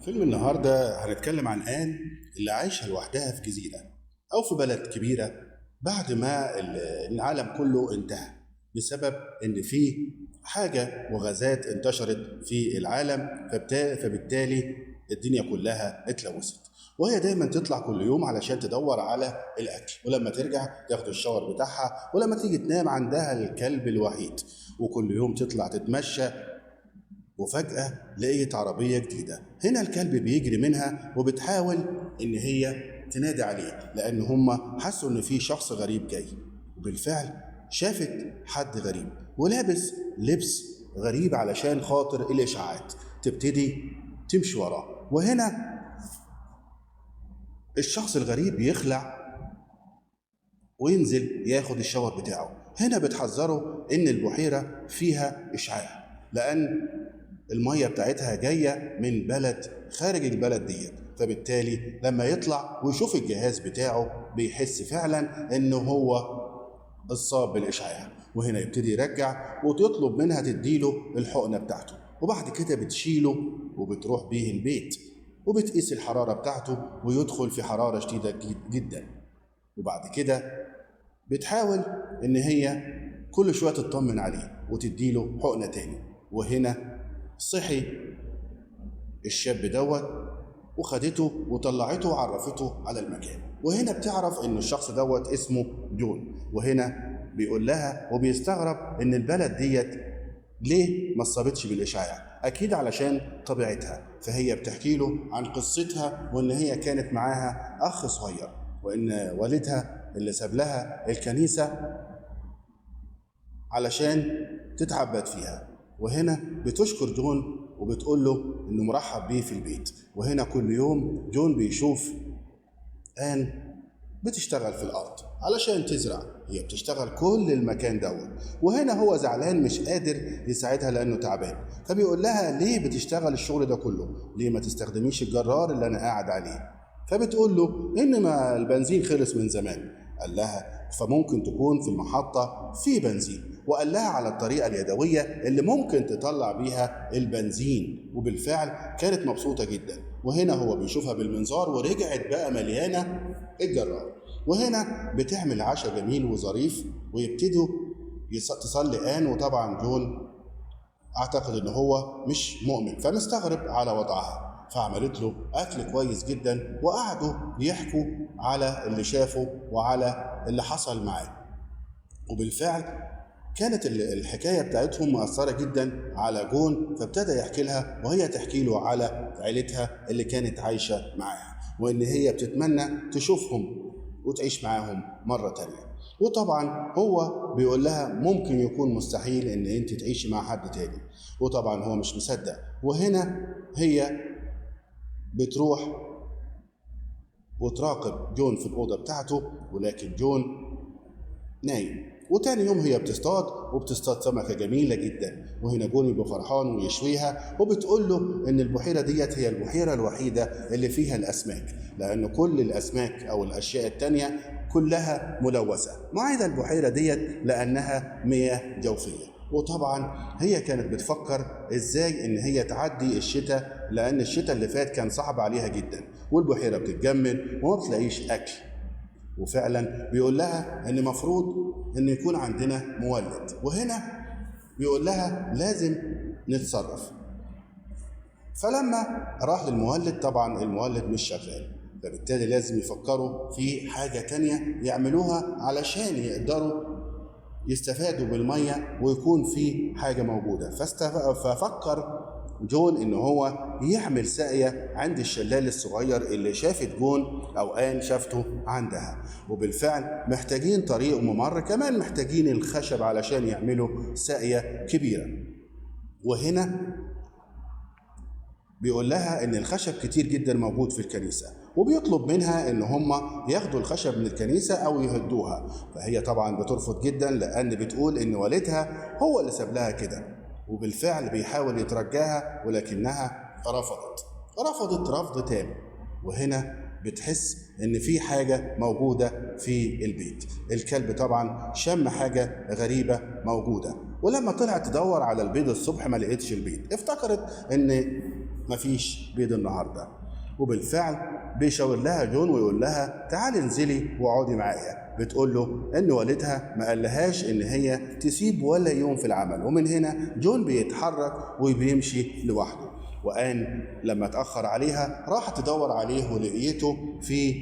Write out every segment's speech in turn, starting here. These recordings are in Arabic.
فيلم النهاردة هنتكلم عن آن اللي عايشة لوحدها في جزيرة أو في بلد كبيرة بعد ما العالم كله انتهى بسبب إن في حاجة وغازات انتشرت في العالم فبالتالي الدنيا كلها اتلوثت. وهي دايما تطلع كل يوم علشان تدور على الأكل، ولما ترجع تاخد الشاور بتاعها، ولما تيجي تنام عندها الكلب الوحيد، وكل يوم تطلع تتمشى وفجأة لقيت عربية جديدة. هنا الكلب بيجري منها وبتحاول إن هي تنادي عليه لأن هم حسوا إن في شخص غريب جاي، وبالفعل شافت حد غريب ولابس لبس غريب علشان خاطر الإشاعات، تبتدي تمشي وراه. وهنا الشخص الغريب يخلع وينزل ياخد الشاور بتاعه. هنا بتحذره إن البحيرة فيها إشعاع لأن المية بتاعتها جاية من بلد خارج البلد دي، فبالتالي لما يطلع ويشوف الجهاز بتاعه بيحس فعلا انه هو اصاب بالاشعاع. وهنا يبتدي يرجع وتطلب منها تديله الحقنة بتاعته، وبعد كده بتشيله وبتروح بيه البيت وبتقيس الحرارة بتاعته ويدخل في حرارة شديدة جدا. وبعد كده بتحاول ان هي كل شوية تطمن عليه وتديله حقنة تاني. وهنا صحي الشاب دوت وخدته وطلعته وعرفته على المكان. وهنا بتعرف ان الشخص دوت اسمه جون. وهنا بيقول لها وبيستغرب ان البلد ديت ليه ما اصابتش بالاشعاع، اكيد علشان طبيعتها. فهي بتحكي له عن قصتها وان هي كانت معاها اخ صغير، وان والدها اللي ساب لها الكنيسة علشان تتعبد فيها. وهنا بتشكر جون وبتقول له انه مرحب بيه في البيت. وهنا كل يوم جون بيشوف آن بتشتغل في الارض علشان تزرع، هي بتشتغل كل المكان دوت. وهنا هو زعلان مش قادر يساعدها لانه تعبان، فبيقول لها ليه بتشتغل الشغل ده كله؟ ليه ما تستخدميش الجرار اللي انا قاعد عليه؟ فبتقول له ان ما البنزين خلص من زمان. قال لها فممكن تكون في المحطة في بنزين، وقال لها على الطريقة اليدوية اللي ممكن تطلع بيها البنزين. وبالفعل كانت مبسوطة جدا. وهنا هو بيشوفها بالمنظار ورجعت بقى مليانة الجرار. وهنا بتعمل عشاء جميل وظريف ويبتدوا تصلي آن. وطبعا جون اعتقد ان هو مش مؤمن فمستغرب على وضعها، فعملت له اكل كويس جدا وقعدوا يحكوا على اللي شافه وعلى اللي حصل معاه. وبالفعل كانت الحكاية بتاعتهم مؤثرة جدا على جون، فابتدى يحكي لها وهي تحكي له على عيلتها اللي كانت عايشة معاها، وإن هي بتتمنى تشوفهم وتعيش معاهم مرة تانية. وطبعا هو بيقول لها ممكن يكون مستحيل إن أنت تعيشي مع حد تاني، وطبعا هو مش مصدق. وهنا هي بتروح وتراقب جون في الأوضة بتاعته، ولكن جون نايم. وتاني يوم هي بتصطاد سمكة جميلة جدا. وهنا جون يبقى فرحان ويشويها، وبتقول له ان البحيرة ديت هي البحيرة الوحيدة اللي فيها الاسماك، لان كل الاسماك او الاشياء التانية كلها ملوثة ما عدا البحيرة ديت لانها مياه جوفية. وطبعا هي كانت بتفكر ازاي ان هي تعدي الشتاء، لان الشتاء اللي فات كان صعب عليها جدا والبحيرة بتتجمد وما بتلاقيش اكل. وفعلا بيقول لها ان مفروض ان يكون عندنا مولد، وهنا بيقول لها لازم نتصرف. فلما راح للمولد طبعا المولد مش شغال، فبالتالي لازم يفكروا في حاجة تانية يعملوها علشان يقدروا يستفادوا بالمية ويكون في حاجة موجودة. ففكر جون ان هو يعمل ساقية عند الشلال الصغير اللي شافت جون او آن شافته عندها. وبالفعل محتاجين طريق وممر، كمان محتاجين الخشب علشان يعملوا ساقية كبيرة. وهنا بيقول لها ان الخشب كتير جدا موجود في الكنيسة، وبيطلب منها ان هم ياخدوا الخشب من الكنيسة او يهدوها. فهي طبعا بترفض جدا لان بتقول ان والدها هو اللي ساب لها كده. وبالفعل بيحاول يترجاها ولكنها رفضت رفض تام. وهنا بتحس ان في حاجة موجودة في البيت. الكلب طبعا شم حاجة غريبة موجودة، ولما طلعت تدور على البيض الصبح ما لقيتش البيض. افتكرت ان مفيش بيض النهارده. وبالفعل بيشاور لها جون ويقول لها تعالي انزلي واقعدي معايا. بتقول له ان والدها ما قالهاش ان هي تسيب ولا يوم في العمل. ومن هنا جون بيتحرك وبيمشي لوحده. وآن لما اتأخر عليها راحت تدور عليه ولقيته في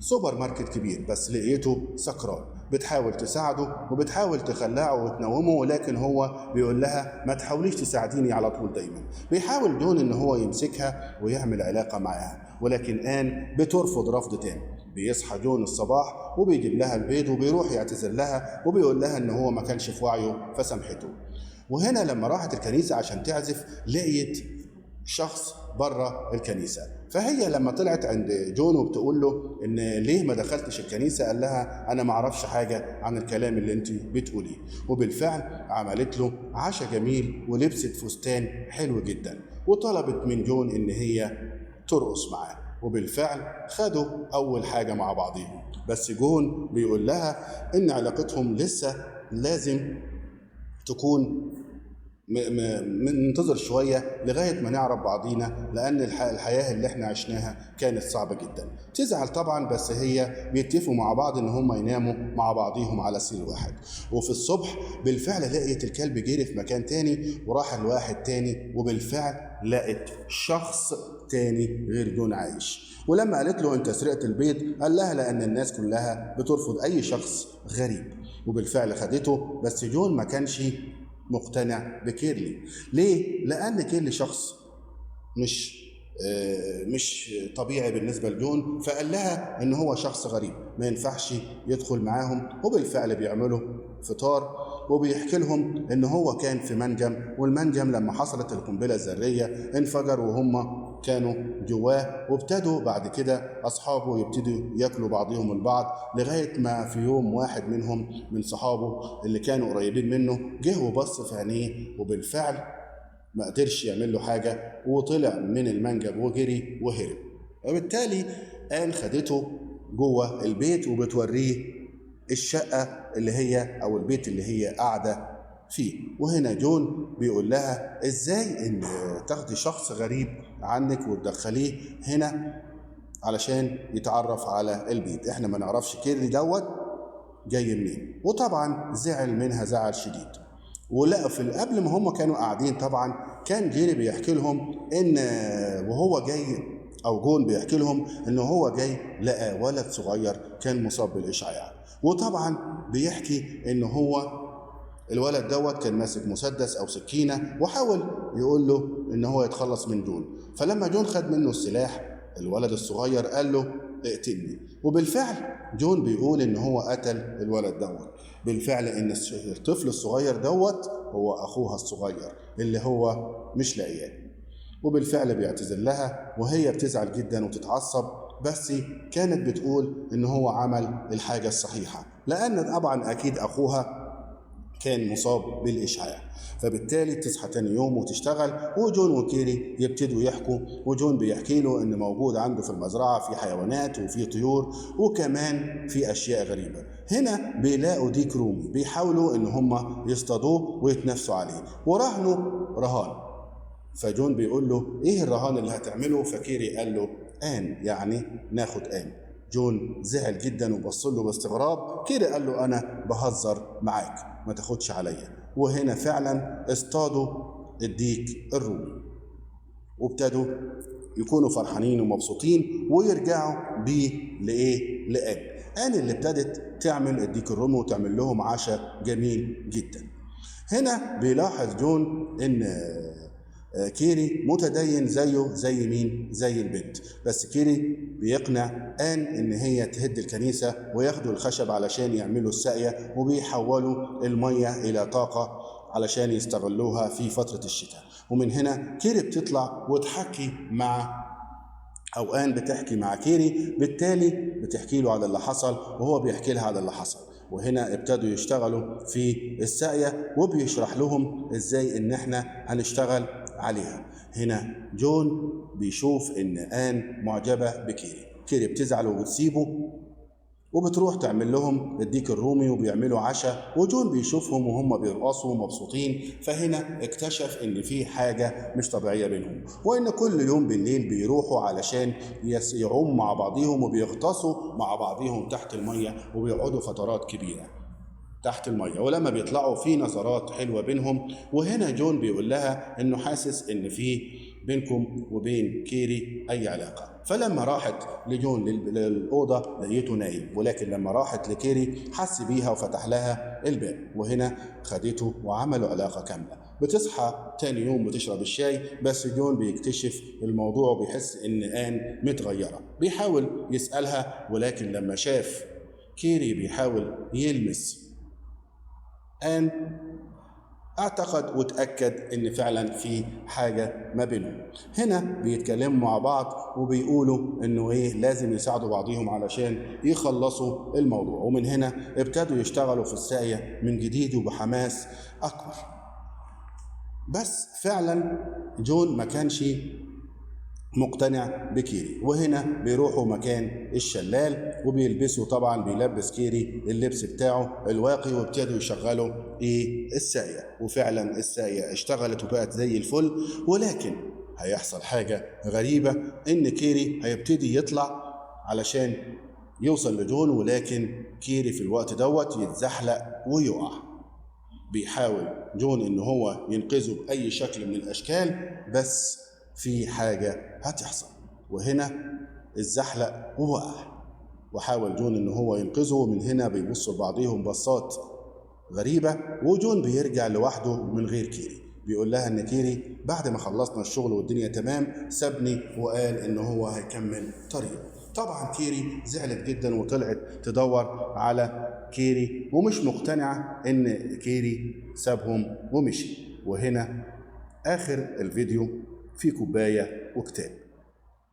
سوبر ماركت كبير، بس لقيته سكران. بتحاول تساعده وبتحاول تخلعه وتنومه، ولكن هو بيقول لها ما تحاوليش تساعديني على طول دايما. بيحاول جون ان هو يمسكها ويعمل علاقة معاها، ولكن آن بترفض رفض تاني. بيصحى جون الصباح وبيجيب لها البيض وبيروح يعتذر لها وبيقول لها ان هو ما كانش في وعيه فسامحته. وهنا لما راحت الكنيسة عشان تعزف لقيت شخص بره الكنيسة، فهي لما طلعت عند جون وبتقول له ان ليه ما دخلتش الكنيسة، قال لها انا ما اعرفش حاجة عن الكلام اللي انت بتقوليه. وبالفعل عملت له عشاء جميل ولبست فستان حلو جدا وطلبت من جون ان هي ترقص معاه. وبالفعل خدوا اول حاجة مع بعضهم، بس جون بيقول لها ان علاقتهم لسه لازم تكون منتظر شوية لغاية ما نعرف بعضينا، لأن الحياة اللي احنا عشناها كانت صعبة جدا. تزعل طبعا، بس هي بيتفقوا مع بعض ان هم يناموا مع بعضهم على سرير واحد. وفي الصبح بالفعل لقيت الكلب جري في مكان تاني وراح لواحد تاني، وبالفعل لقيت شخص تاني غير جون عايش. ولما قالت له انت سرقت البيض، قال لها لأن الناس كلها بترفض أي شخص غريب. وبالفعل خدته، بس جون ما كانش مقتنع بكيرلي. ليه؟ لأن كيرلي شخص مش طبيعي بالنسبة لجون، فقال لها إن هو شخص غريب ما ينفعش يدخل معاهم. وبالفعل بيعملوا فطار وبيحكي لهم إن هو كان في منجم، والمنجم لما حصلت القنبلة الذرية انفجر وهم كانوا جواه. وابتدوا بعد كده أصحابه يبتدوا ياكلوا بعضهم البعض، لغاية ما في يوم واحد منهم من صحابه اللي كانوا قريبين منه جه وبص في عينيه، وبالفعل ما قدرش يعمل له حاجة وطلع من المنجم وجري وهرب. وبالتالي آن خدته جوه البيت وبتوريه الشقة اللي هي أو البيت اللي هي قاعدة فيه. وهنا جون بيقول لها ازاي ان تاخدي شخص غريب عنك وتدخليه هنا علشان يتعرف على البيت، احنا ما نعرفش كيرلي دوت جاي منين. وطبعا زعل منها زعل شديد. ولقوا في قبل ما هم كانوا قاعدين طبعا كان جيري بيحكي لهم ان وهو جاي او جون بيحكي لهم ان هو جاي لقى ولد صغير كان مصاب بالاشعاع. وطبعا بيحكي ان هو الولد دوت كان ماسك مسدس او سكينه وحاول يقول له ان هو يتخلص من جون. فلما جون خد منه السلاح الولد الصغير قال له اقتلني. وبالفعل جون بيقول ان هو قتل الولد دوت. بالفعل ان الطفل الصغير دوت هو اخوها الصغير اللي هو مش لاقياه. وبالفعل بيعتذر لها وهي بتزعل جدا وتتعصب، بس كانت بتقول ان هو عمل الحاجه الصحيحه، لان طبعا اكيد اخوها كان مصاب بالإشعاع. فبالتالي تصحى تاني يوم وتشتغل، وجون وكيري يبتدوا يحكوا. وجون بيحكي له ان موجود عنده في المزرعة في حيوانات وفي طيور وكمان في اشياء غريبة. هنا بيلاقوا ديك رومي بيحاولوا ان هم يصطادوه ويتنافسوا عليه وراهنوا رهان. فجون بيقول له ايه الرهان اللي هتعمله؟ فكيري قال له آن، يعني ناخد آن. جون زعل جدا وبص له باستغراب. كيري قال له انا بهزر معاك ما تاخدش عليا. وهنا فعلا اصطادوا الديك الرومي وابتدوا يكونوا فرحانين ومبسوطين ويرجعوا بيه لايه؟ لآن اللي ابتدت تعمل الديك الرومي وتعمل لهم عشاء جميل جدا. هنا بيلاحظ جون ان كيري متدين زيه زي مين؟ زي البنت. بس كيري بيقنع آن ان هي تهد الكنيسة وياخدوا الخشب علشان يعملوا الساقية وبيحولوا المية الى طاقة علشان يستغلوها في فترة الشتاء. ومن هنا كيري بتطلع وتحكي مع أو آن بتحكي مع كيري، بالتالي بتحكي له على اللي حصل وهو بيحكي لها على اللي حصل. وهنا ابتدوا يشتغلوا في الساقية وبيشرح لهم ازاي ان احنا هنشتغل عليها. هنا جون بيشوف ان آن معجبة بكيري. كيري بتزعل وبتسيبه وبتروح تعمل لهم الديك الرومي وبيعملوا عشاء، وجون بيشوفهم وهم بيرقصوا ومبسوطين. فهنا اكتشف ان في حاجة مش طبيعية بينهم، وان كل يوم بالليل بيروحوا علشان يعوموا مع بعضيهم وبيغطسوا مع بعضيهم تحت المية، وبيقعدوا فترات كبيرة تحت المية، ولما بيطلعوا في نظرات حلوة بينهم. وهنا جون بيقول لها انه حاسس ان في بينكم وبين كيري اي علاقة. فلما راحت لجون للأوضة لقيته نايم، ولكن لما راحت لكيري حس بيها وفتح لها الباب، وهنا خدته وعملوا علاقة كاملة. بتصحى تاني يوم بتشرب الشاي، بس جون بيكتشف الموضوع وبيحس ان آن متغيرة. بيحاول يسألها، ولكن لما شاف كيري بيحاول يلمس آن اعتقد وتأكد ان فعلا في حاجة ما بينهم. هنا بيتكلموا مع بعض وبيقولوا انه لازم يساعدوا بعضهم علشان يخلصوا الموضوع، ومن هنا ابتدوا يشتغلوا في الساقية من جديد وبحماس اكبر. بس فعلا جون ما كانش مقتنع بكيري، وهنا بيروحوا مكان الشلال وبيلبسوا، طبعا بيلبس كيري اللبس بتاعه الواقي، وابتدوا يشغلوا الساقية. وفعلا الساقية اشتغلت وبقت زي الفل، ولكن هيحصل حاجة غريبة، ان كيري هيبتدي يطلع علشان يوصل لجون، ولكن كيري في الوقت دوت يتزحلق ويقع. بيحاول جون ان هو ينقذه باي شكل من الاشكال، بس في حاجة هتحصل، وهنا الزحلق ووقع. وحاول جون ان هو ينقذه، ومن هنا بيبصوا لبعضهم بصات غريبة، وجون بيرجع لوحده من غير كيري. بيقول لها ان كيري بعد ما خلصنا الشغل والدنيا تمام سابني وقال ان هو هيكمل طريقه. طبعا كيري زعلت جدا وطلعت تدور على كيري، ومش مقتنعة ان كيري سابهم ومشي. وهنا اخر الفيديو في كوباية وكتاب،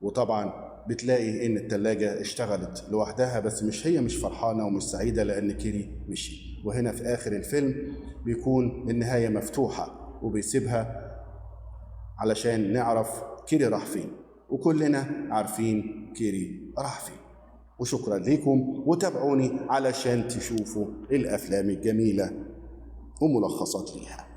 وطبعا بتلاقي ان التلاجة اشتغلت لوحدها، بس مش فرحانة ومش سعيدة لان كيري مشي. وهنا في اخر الفيلم بيكون النهاية مفتوحة وبيسيبها علشان نعرف كيري راح فين، وكلنا عارفين كيري راح فين. وشكرا لكم، وتابعوني علشان تشوفوا الافلام الجميلة وملخصات ليها.